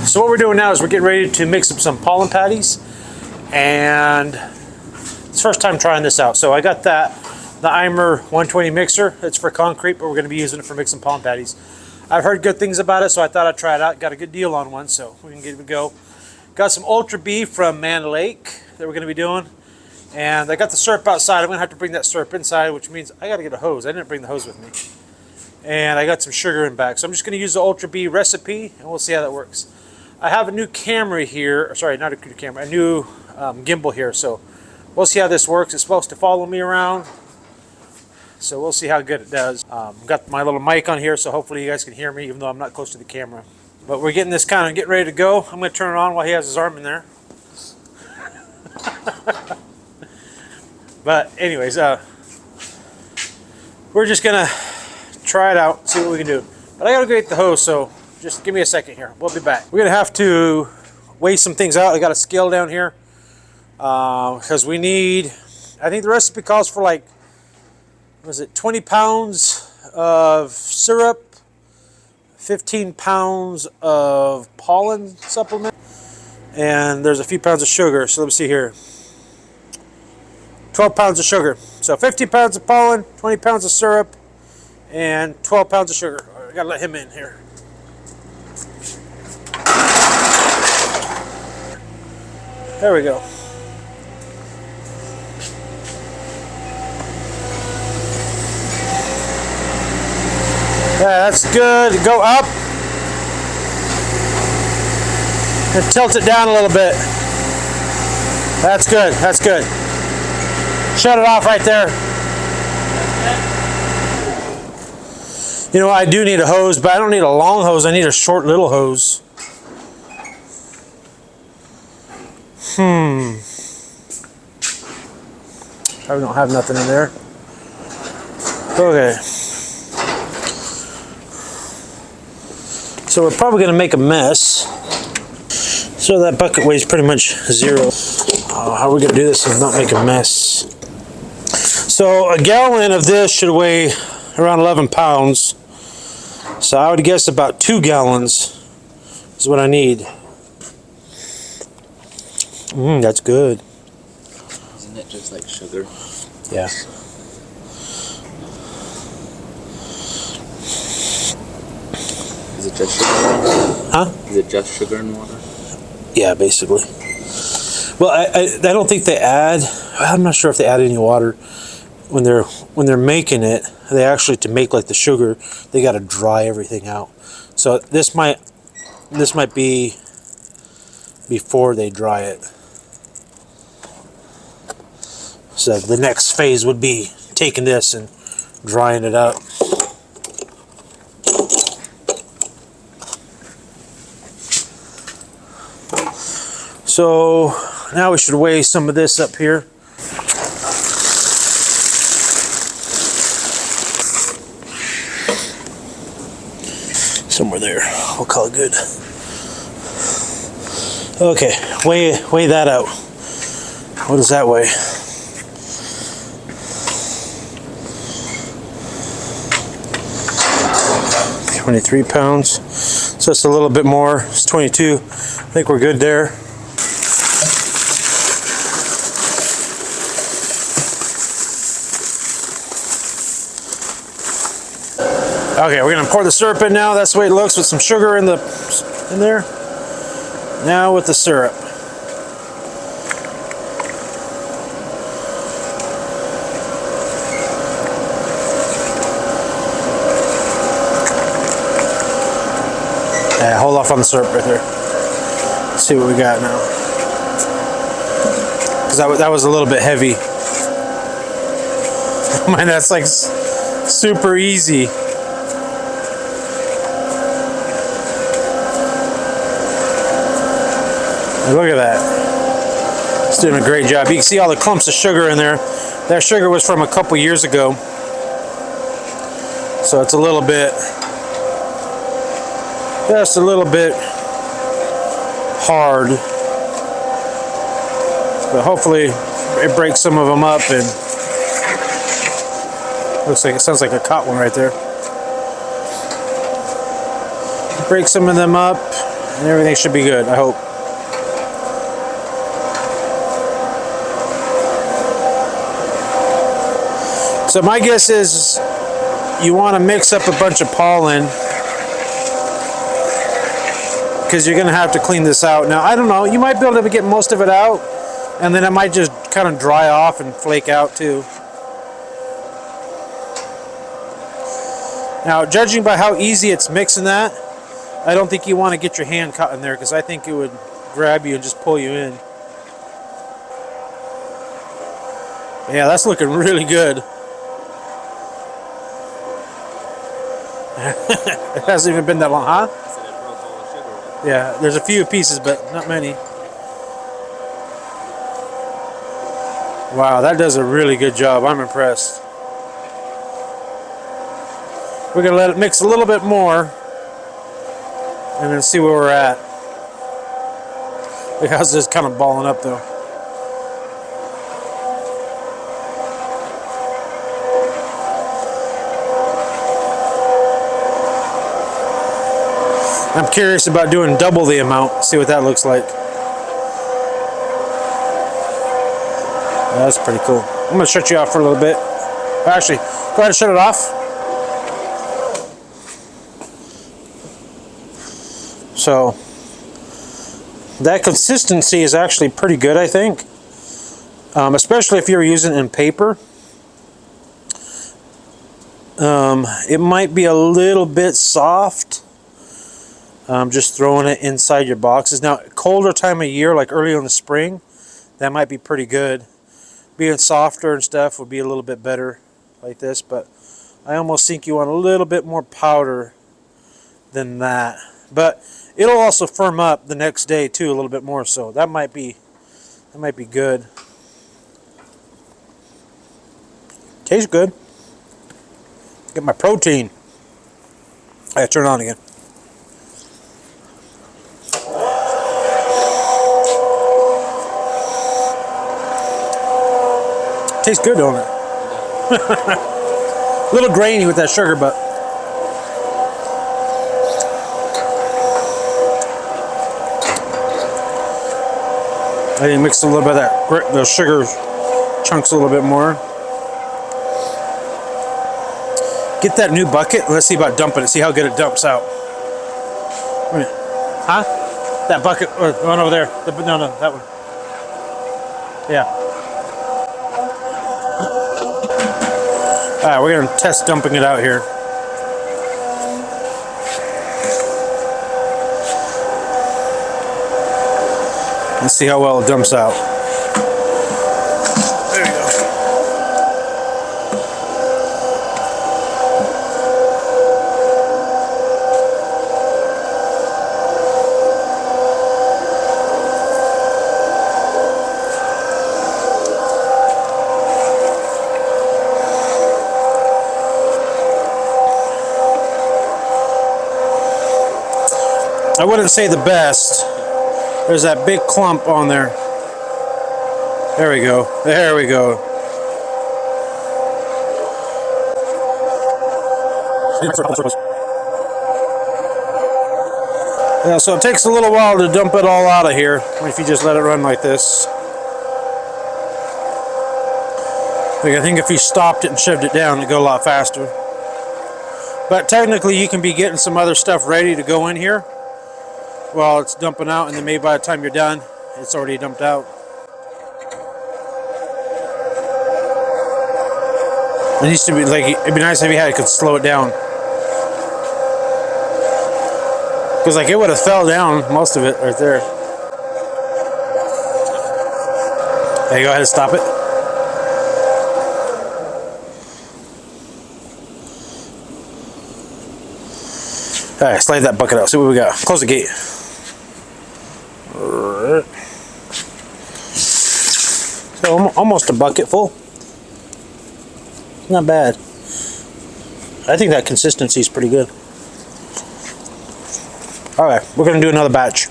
So what we're doing now is we're getting ready to mix up some pollen patties, and it's the first time trying this out. So I got the Eimer 120 mixer. It's for concrete, but we're going to be using it for mixing pollen patties. I've heard good things about it, so I thought I'd try it out. Got a good deal on one, so we can give it a go. Got some Ultra B from Man Lake that we're going to be doing, and I got the syrup outside. I'm going to have to bring that syrup inside, which means I got to get a hose. I didn't bring the hose with me. And I got some sugar in back, so I'm just going to use the Ultra B recipe, and we'll see how that works. I have a new camera here, sorry, not a new camera, a new gimbal here, so we'll see how this works. It's supposed to follow me around, so we'll see how good it does. Got my little mic on here, so hopefully you guys can hear me, even though I'm not close to the camera. But we're getting this kind of getting ready to go. I'm going to turn it on while he has his arm in there. But anyways, we're just going to try it out, see what we can do. But I got to go get the hose, so just give me a second here. We'll be back. We're going to have to weigh some things out. I got a scale down here because we need, I think the recipe calls for like, was it 20 pounds of syrup, 15 pounds of pollen supplement, and there's a few pounds of sugar. So let me see here. 12 pounds of sugar. So 15 pounds of pollen, 20 pounds of syrup, and 12 pounds of sugar. I gotta let him in here. There we go. Yeah, that's good. Go up and tilt it down a little bit. That's good. That's good. Shut it off right there. You know, I do need a hose, but I don't need a long hose. I need a short little hose. Probably don't have nothing in there. Okay. So we're probably going to make a mess. So that bucket weighs pretty much 0. How are we going to do this and not make a mess? So a gallon of this should weigh around 11 pounds. So I would guess about 2 gallons is what I need. That's good. Isn't it just like sugar? Yeah. Is it just sugar and water? Huh? Is it just sugar and water? Yeah, basically. Well, I don't think they add. I'm not sure if they add any water when they're making it. They actually, to make like the sugar, they got to dry everything out. So this might be before they dry it. So the next phase would be taking this and drying it up. So now we should weigh some of this up here. Somewhere there. We'll call it good. Okay, weigh that out. What does that weigh? $23 pounds. So it's a little bit more. It's 22. I think we're good there. Okay, we're gonna pour the syrup in now. That's the way it looks, with some sugar in there. Now with the syrup. Yeah, hold off on the syrup right there. Let's see what we got now. Because that was a little bit heavy. Man, that's like super easy. Look at that. It's doing a great job. You can see all the clumps of sugar in there. That sugar was from a couple years ago. So it's a little bit, just a little bit hard. But hopefully it breaks some of them up, and looks like, it sounds like I caught one right there. Break some of them up, And everything should be good, I hope. So my guess is you want to mix up a bunch of pollen because you're going to have to clean this out. Now, I don't know, you might be able to get most of it out, and then it might just kind of dry off and flake out too. Now, judging by how easy it's mixing that, I don't think you want to get your hand caught in there because I think it would grab you and just pull you in. Yeah, that's looking really good. It hasn't even been that long, huh? Yeah, there's a few pieces, but not many. Wow, that does a really good job. I'm impressed. We're going to let it mix a little bit more and then see where we're at. Look how it's just kind of balling up though. I'm curious about doing double the amount, see what that looks like. That's pretty cool. I'm going to shut you off for a little bit. Actually, go ahead and shut it off. So, that consistency is actually pretty good, I think. Especially if you're using it in paper. It might be a little bit soft. Just throwing it inside your boxes. Now, colder time of year, like early in the spring, that might be pretty good. Being softer and stuff would be a little bit better like this, but I almost think you want a little bit more powder than that. But it'll also firm up the next day too a little bit more, so that might be good. Tastes good. Get my protein. I turn it on again. Tastes good, don't it? A little grainy with that sugar, but I didn't mix a little bit of that, the sugar chunks a little bit more. Get that new bucket. Let's see about dumping it. See how good it dumps out. Huh? That bucket, or one over there. No, that one. Yeah. Alright, we're going to test dumping it out here. Let's see how well it dumps out. There you go. I wouldn't say the best. There's that big clump on there. There we go. There we go. Yeah, so it takes a little while to dump it all out of here if you just let it run like this. Like, I think if you stopped it and shoved it down, it'd go a lot faster. But technically, you can be getting some other stuff ready to go in here while it's dumping out, and then maybe by the time you're done, it's already dumped out. It needs to be like, it'd be nice if you had it could slow it down, because like it would have fell down most of it right there. Hey, go ahead and stop it. All right, slide that bucket out. See what we got. Close the gate. So almost a bucket full. Not bad. I think that consistency is pretty good. All right, we're gonna do another batch.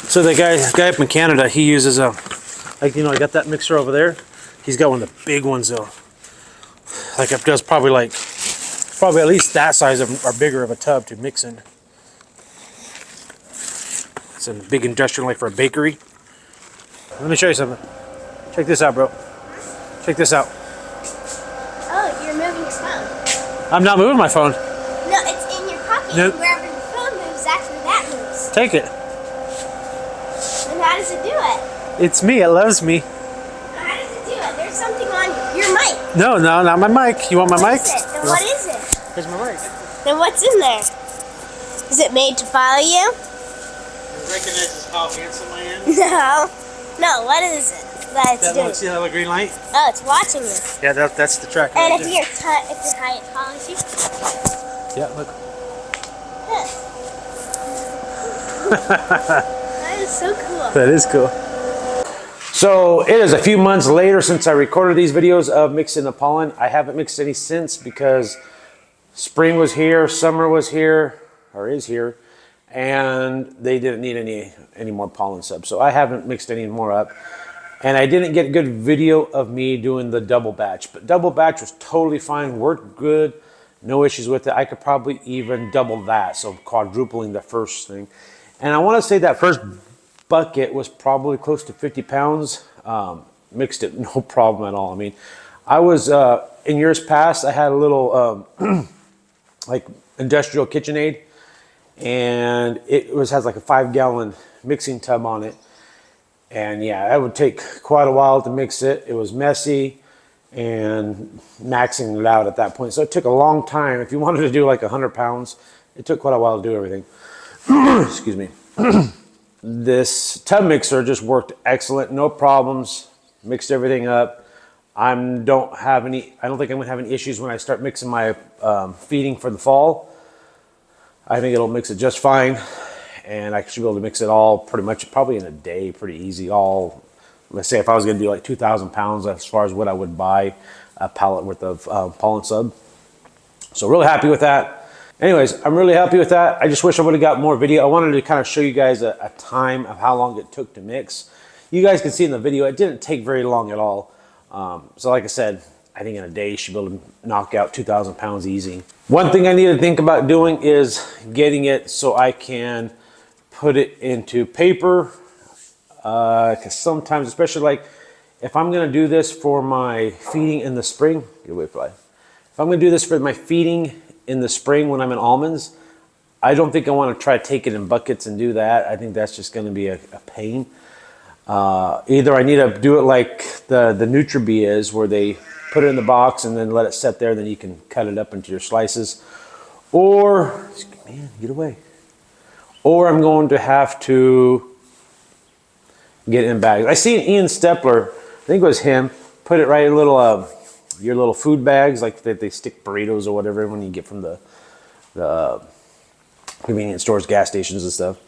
So the guy up in Canada, he uses a, like, you know, I got that mixer over there. He's got one of the big ones though. Like it does probably at least that size of, or bigger of a tub to mix in. It's a big industrial, like for a bakery. Let me show you something. Check this out, bro. Check this out. Oh, you're moving your phone. I'm not moving my phone. No, it's in your pocket. Nope. Wherever your phone moves, that's where that moves. Take it. And how does it do it? It's me. It loves me. How does it do it? There's something on your mic. No, not my mic. You want my mic? What is it? Then what is it? Here's my mic. Then what's in there? Is it made to follow you? It recognizes how handsome I am. No. No, what is it that it's That doing? one, see that little green light? Oh, it's watching you. Yeah, that's the tracker. And right if there. you're if you're high, it follows you. Yeah, look. That is so cool. That is cool. So it is a few months later since I recorded these videos of mixing the pollen. I haven't mixed any since because spring was here, summer was here, or is here, and they didn't need any more pollen subs. So I haven't mixed any more up. And I didn't get a good video of me doing the double batch. But double batch was totally fine, worked good, no issues with it. I could probably even double that, so quadrupling the first thing. And I want to say that first bucket was probably close to 50 pounds. Mixed it no problem at all. I mean, I was, in years past, I had a little like industrial KitchenAid, and it has like a 5-gallon mixing tub on it. And yeah, that would take quite a while to mix it. It was messy and maxing it out at that point. So it took a long time. If you wanted to do like 100 pounds, it took quite a while to do everything. Excuse me. This tub mixer just worked excellent, no problems, mixed everything up. I don't think I'm gonna have any issues when I start mixing my feeding for the fall. I think it'll mix it just fine. And I should be able to mix it all pretty much, probably in a day, pretty easy. Let's say if I was going to do like 2,000 pounds as far as what I would buy a pallet worth of pollen sub. So really happy with that. Anyways, I'm really happy with that. I just wish I would have got more video. I wanted to kind of show you guys a time of how long it took to mix. You guys can see in the video, it didn't take very long at all. So like I said, I think in a day you should be able to knock out 2,000 pounds easy. One thing I need to think about doing is getting it so I can put it into paper, because sometimes, especially like if I'm going to do this for my feeding in the spring, get away, fly. If I'm going to do this for my feeding in the spring when I'm in almonds, I don't think I want to try to take it in buckets and do that. I think that's just going to be a pain. Either I need to do it like the NutriBee is, where they put it in the box and then let it set there, then you can cut it up into your slices. Or, man, get away. Or I'm going to have to get it in bags. I see Ian Stepler, I think it was him, put it right in little your little food bags, like that they stick burritos or whatever when you get from the convenience stores, gas stations and stuff.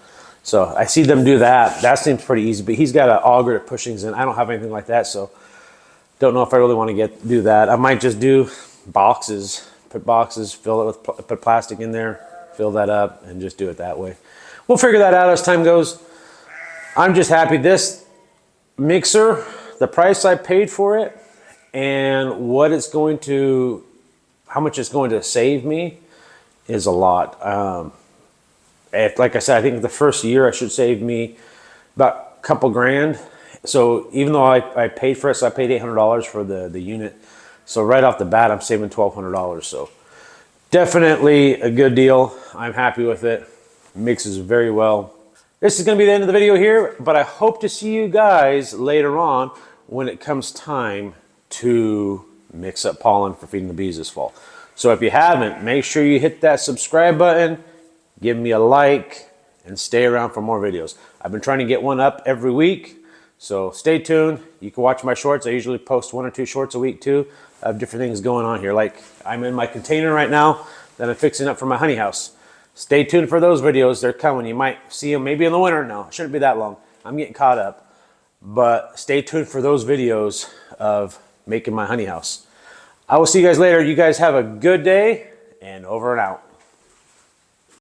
So I see them do that. That seems pretty easy, but he's got an auger that push things in. I don't have anything like that, so don't know if I really want to do that. I might just do boxes, put boxes, fill it with, put plastic in there, fill that up, and just do it that way. We'll figure that out as time goes. I'm just happy this mixer, the price I paid for it, and how much it's going to save me is a lot. Like I said, I think the first year I should save me about a couple grand. So even though I paid for it, so I paid $800 for the unit. So right off the bat, I'm saving $1,200. So definitely a good deal. I'm happy with it. Mixes very well. This is going to be the end of the video here, but I hope to see you guys later on when it comes time to mix up pollen for feeding the bees this fall. So if you haven't, make sure you hit that subscribe button, give me a like, and stay around for more videos. I've been trying to get one up every week, so stay tuned. You can watch my shorts. I usually post 1 or 2 shorts a week too. I have different things going on here. Like I'm in my container right now that I'm fixing up for my honey house. Stay tuned for those videos. They're coming. You might see them maybe in the winter. No, it shouldn't be that long. I'm getting caught up. But stay tuned for those videos of making my honey house. I will see you guys later. You guys have a good day, and over and out.